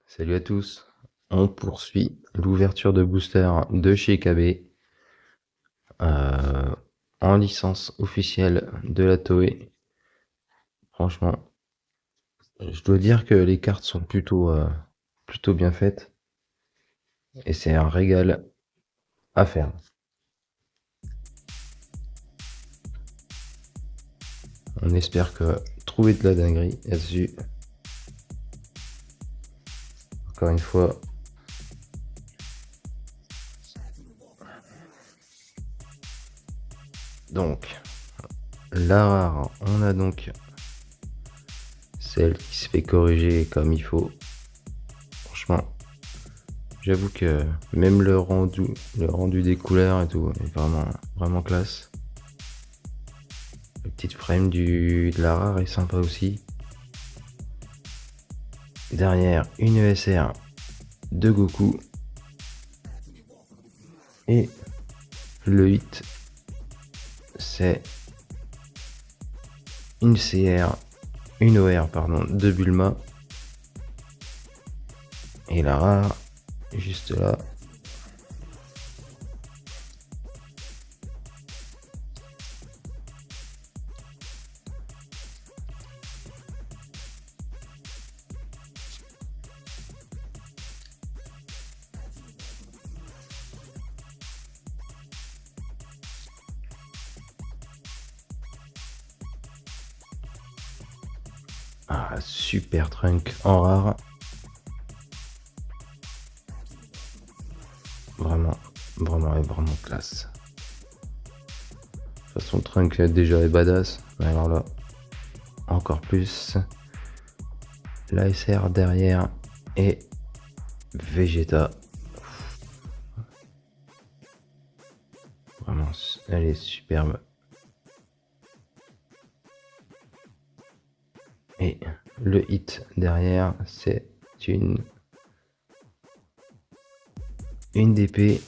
Salut à tous, on poursuit l'ouverture de booster de chez KB euh, en licence officielle de la Toei. Franchement, je dois dire que les cartes sont plutôt bien faites et c'est un régal à faire. On espère que trouver de la dinguerie là-dessus. Encore une fois. Donc, la rare, on a donc celle qui se fait corriger comme il faut. Franchement, j'avoue que même le rendu des couleurs et tout est vraiment classe. Le petit frame de la rare est sympa aussi. Derrière, une ESR de Goku. Et le 8, c'est une OR pardon, de Bulma. Et la rare, juste là. Ah, super Trunk en rare. Vraiment classe. De toute façon, Trunk déjà est badass. Mais alors là, encore plus. La SR derrière et Vegeta. Vraiment, elle est superbe. Et le hit derrière, c'est une DP.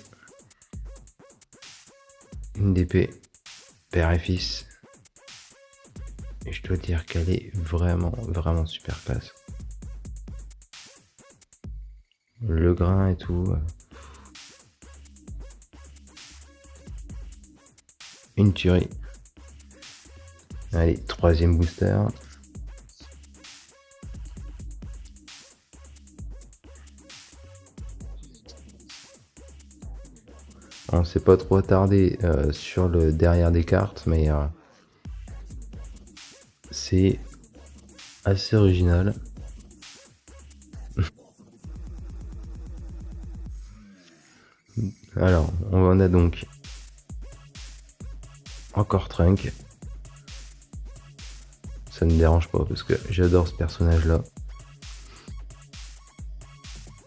Une DP père et fils. Et je dois dire qu'elle est vraiment super classe. Le grain et tout. Une tuerie. Allez, troisième booster. On s'est pas trop attardé sur le derrière des cartes, mais c'est assez original. Alors, on a donc encore Trunk. Ça ne me dérange pas parce que j'adore ce personnage là.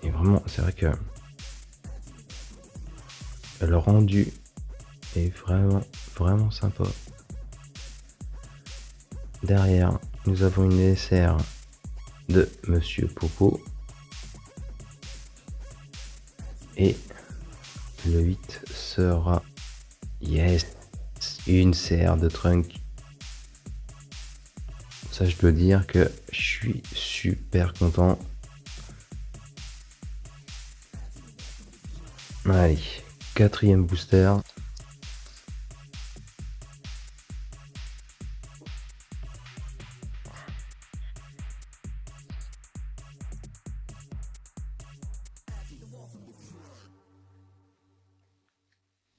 Et vraiment, c'est vrai que le rendu est vraiment sympa. Derrière, nous avons une SR de Monsieur Popo. Et le 8 sera, yes, une CR de Trunk. Ça, je dois dire que je suis super content. Allez, quatrième booster.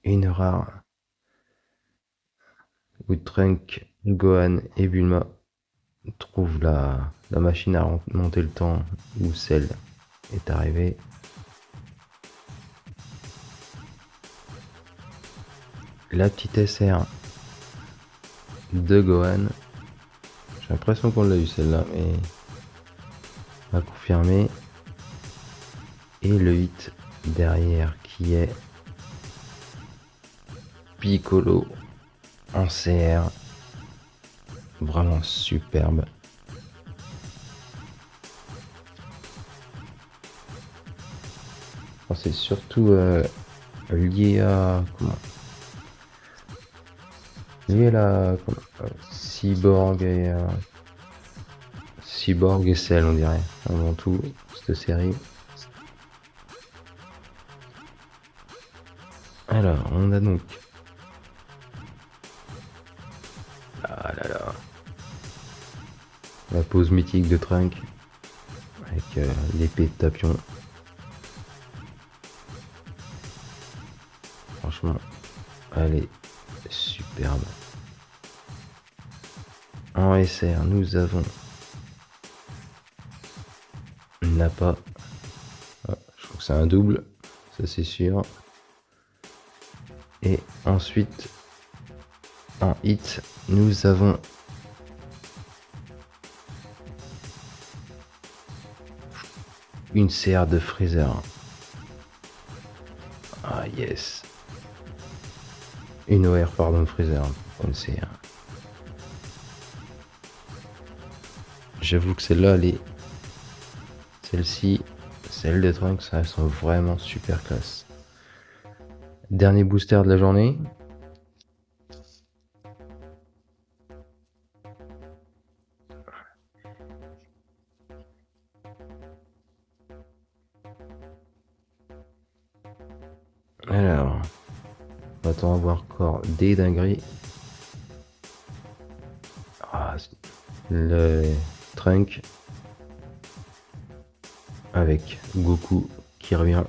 Une rare. Où Trunk, Gohan et Bulma trouvent la machine à remonter le temps où celle est arrivée. La petite SR de Gohan. J'ai l'impression qu'on l'a eu celle-là, mais on va confirmer. Et le 8 derrière qui est Piccolo en CR. Vraiment superbe. C'est surtout lié à la Cyborg et Cell, on dirait avant tout. cette série. Alors, on a donc... Ah là là. La pose mythique de Trunk. Avec l'épée de Tapion. Franchement, elle est superbe. En SR, nous avons Nappa. Ah, je crois que c'est un double, ça c'est sûr. Et ensuite, en hit, nous avons une CR de Freezer. Ah yes. Une OR, pardon, Freezer. Une CR. J'avoue que celle-là, elle est... Celle-ci, celle de Trunks, elles sont vraiment super classe. Dernier booster de la journée. Alors, on va avoir encore des dingueries. Ah, le Trunk avec Goku qui revient.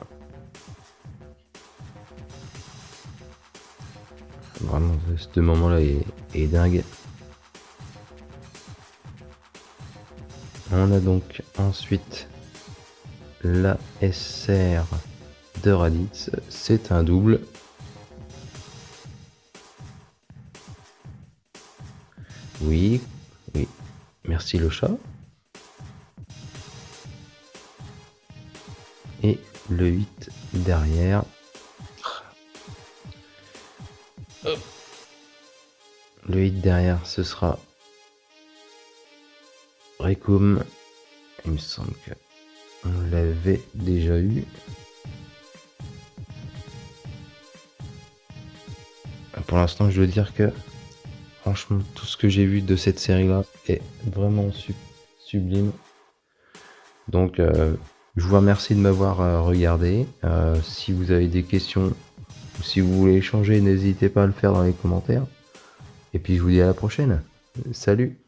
Vraiment, ce moment-là est dingue. On a donc ensuite la SR de Raditz. C'est un double. Oui, oui. Merci le chat. Et le 8 derrière. Hop. Le 8 derrière, ce sera Rekum. Il me semble que on l'avait déjà eu. Pour l'instant, je veux dire que franchement, tout ce que j'ai vu de cette série-là est vraiment sublime. Donc, je vous remercie de m'avoir regardé. Si vous avez des questions ou si vous voulez échanger, n'hésitez pas à le faire dans les commentaires. Et puis, je vous dis à la prochaine. Salut!